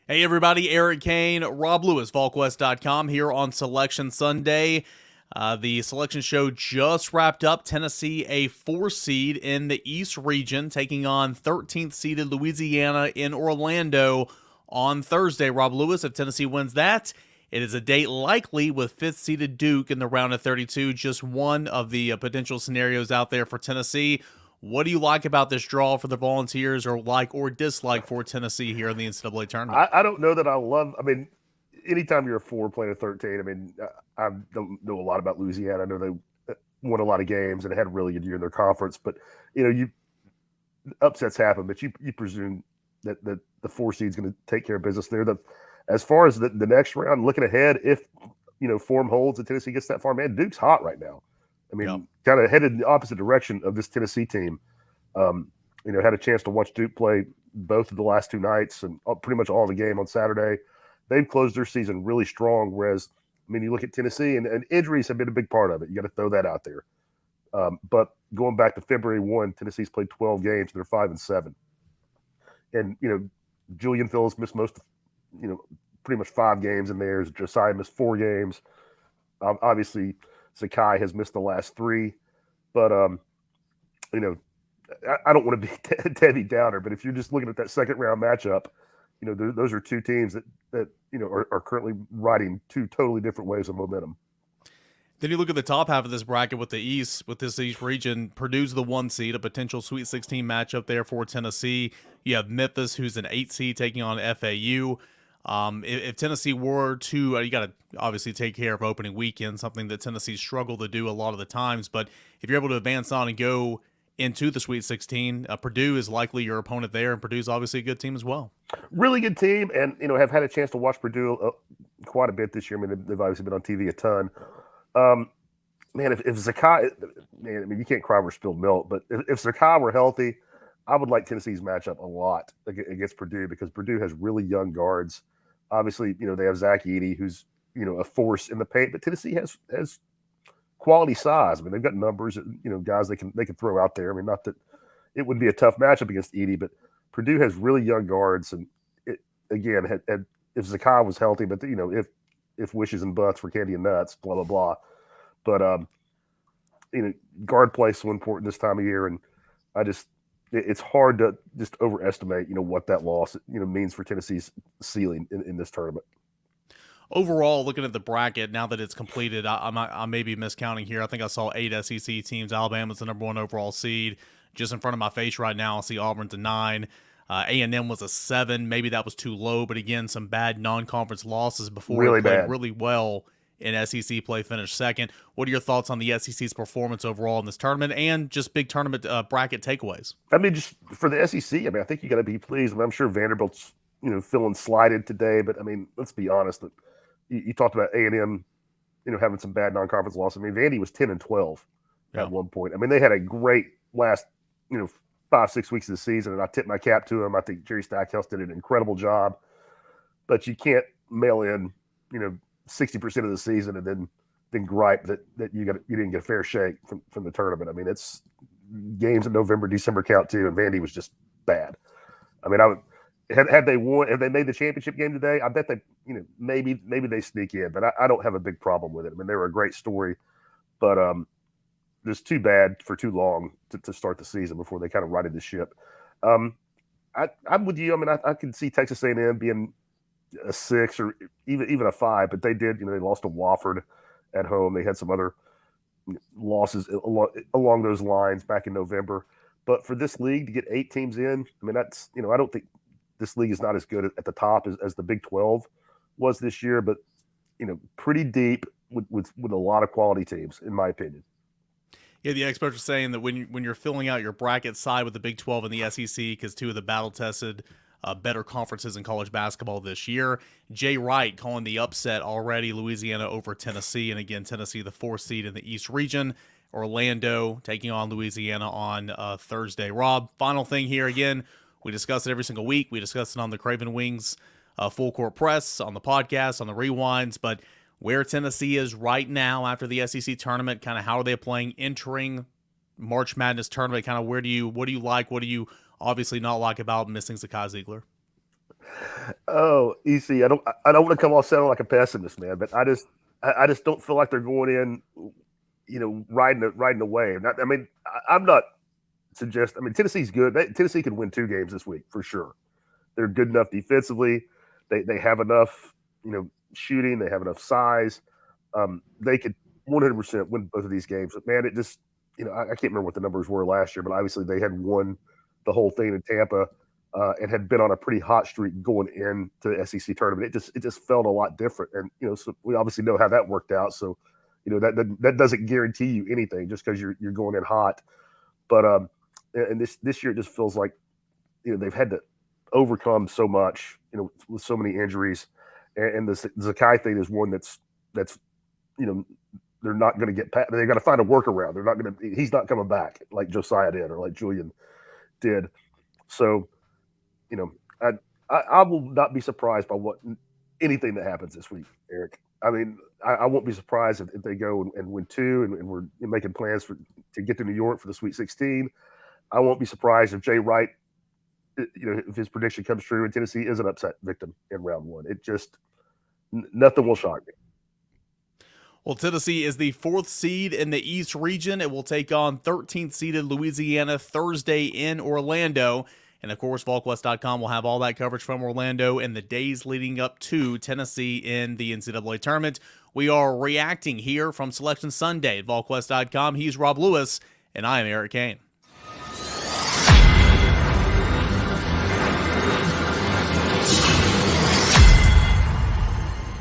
Hey everybody, Eric Kane, Rob Lewis, Volquest.com here on Selection Sunday. The selection show just wrapped up. Tennessee, a 4 seed in the East region, taking on 13th seeded Louisiana in Orlando on Thursday. Rob Lewis, if Tennessee wins that, it is a date likely with 5th seeded Duke in the round of 32. Just one of the potential scenarios out there for Tennessee. What do you like about this draw for the Volunteers, or like or dislike for Tennessee here in the NCAA tournament? I don't know that I love. I mean, anytime you're a four playing a 13, I mean, I don't know a lot about Louisiana. I know they won a lot of games and had a really good year in their conference, but you upsets happen. But you presume that the 4 seed is going to take care of business there. As far as the next round, looking ahead, if form holds and Tennessee gets that far, man, Duke's hot right now. I Yep. mean, kind of headed in the opposite direction of this Tennessee team. Um, had a chance to watch Duke play both of the last two nights and pretty much all the game on Saturday. They've closed their season really strong. Whereas, I mean, you look at Tennessee, and injuries have been a big part of it. You got to throw that out there. But going back to February 1, Tennessee's played 12 games. They're 5-7. And, Julian Phillips missed most, pretty much 5 games in there. Josiah missed 4 games. Obviously, Sakai has missed the last 3. But, I don't want to be Debbie Downer, but if you're just looking at that second round matchup, those are two teams that are currently riding two totally different waves of momentum. Then you look at the top half of this bracket with the East, with this East region. Purdue's the 1 seed, a potential Sweet 16 matchup there for Tennessee. You have Memphis, who's an 8 seed, taking on FAU. If Tennessee were to, you got to obviously take care of opening weekend, something that Tennessee struggled to do a lot of the times. But if you're able to advance on and go into the Sweet 16, Purdue is likely your opponent there, and Purdue's obviously a good team as well. Really good team, and have had a chance to watch Purdue quite a bit this year. I mean, they've obviously been on TV a ton. Man, if Zakai, man, I mean, you can't cry over spilled milk, but if Zakai were healthy, I would like Tennessee's matchup a lot against Purdue because Purdue has really young guards. Obviously, they have Zach Edey, who's a force in the paint, but Tennessee has quality size. I mean, they've got numbers, guys they can throw out there. I mean, not that it would be a tough matchup against Edey, but Purdue has really young guards, and again, if Zakai was healthy, but if wishes and buts for candy and nuts, blah blah blah. But guard play is so important this time of year, and it's hard to just overestimate what that loss means for Tennessee's ceiling in this tournament. Overall, looking at the bracket now that it's completed, I may be miscounting here. I think I saw 8 SEC teams. Alabama's the number 1 overall seed. Just in front of my face right now, I see Auburn's a 9. A&M was a 7. Maybe that was too low, but again, some bad non-conference losses before Really it played bad. really well in SEC play, finished second. What are your thoughts on the SEC's performance overall in this tournament and just big tournament bracket takeaways? I mean, just for the SEC, I mean, I think you got to be pleased. I mean, I'm sure Vanderbilt's feeling slighted today, but I mean, let's be honest. You talked about A&M, having some bad non-conference losses. I mean, Vandy was 10-12 Yeah. at one point. I mean, they had a great last 5-6 weeks of the season, and I tip my cap to them. I think Jerry Stackhouse did an incredible job, but you can't mail in 60% of the season and then gripe that you didn't get a fair shake from the tournament. I mean, it's games in November, December count too, and Vandy was just bad. I mean, I would had they won, if they made the championship game today, I bet they maybe they sneak in, but I don't have a big problem with it. I mean, they were a great story, but just too bad for too long to start the season before they kind of righted the ship. I'm with you. I mean, I can see Texas A&M being a 6 or even a 5, but they did. They lost to Wofford at home. They had some other losses along those lines back in November. But for this league to get 8 teams in, I mean, that's I don't think this league is not as good at the top as the Big 12 was this year, but pretty deep with a lot of quality teams, in my opinion. Yeah, the experts are saying that when you're filling out your bracket side with the Big 12 and the SEC, because two of the battle tested better conferences in college basketball this year, Jay Wright calling the upset already: Louisiana over Tennessee, and again Tennessee the 4 seed in the East region. Orlando taking on Louisiana on Thursday. Rob, final thing here again. We discuss it every single week. We discuss it on the Craven Wings Full Court Press, on the podcast, on the Rewinds, but where Tennessee is right now after the SEC tournament, kind of how are they playing entering March Madness tournament? Kind of what do you like? What do you obviously not like about missing Zakai Ziegler? Oh, EC, I don't want to come off sounding like a pessimist, man, but I just don't feel like they're going in, riding away. I mean, I'm not suggesting. I mean, Tennessee's good. Tennessee can win 2 games this week for sure. They're good enough defensively. They have enough, shooting. They have enough size. They could 100% win both of these games. But man, it just, I can't remember what the numbers were last year, but obviously they had won the whole thing in Tampa. And had been on a pretty hot streak going into the SEC tournament. It just felt a lot different, and so we obviously know how that worked out. So, that doesn't guarantee you anything just because you're going in hot. But and this year it just feels like they've had to overcome so much, with so many injuries, and the Zakai thing is one that's you know they're not going to get past. They got to find a workaround. They're not going to. He's not coming back like Josiah did or like Julian did. So you know, I will not be surprised by anything that happens this week, Eric. I mean, I won't be surprised if they go and win 2, and we're making plans to get to New York for the Sweet 16. I won't be surprised if Jay Wright, if his prediction comes true and Tennessee is an upset victim in round 1. It just nothing will shock me. Well, Tennessee is the 4th seed in the East region. It will take on 13th seeded Louisiana Thursday in Orlando. And of course, Volquest.com will have all that coverage from Orlando in the days leading up to Tennessee in the NCAA tournament. We are reacting here from Selection Sunday at Volquest.com. He's Rob Lewis, and I am Eric Kane.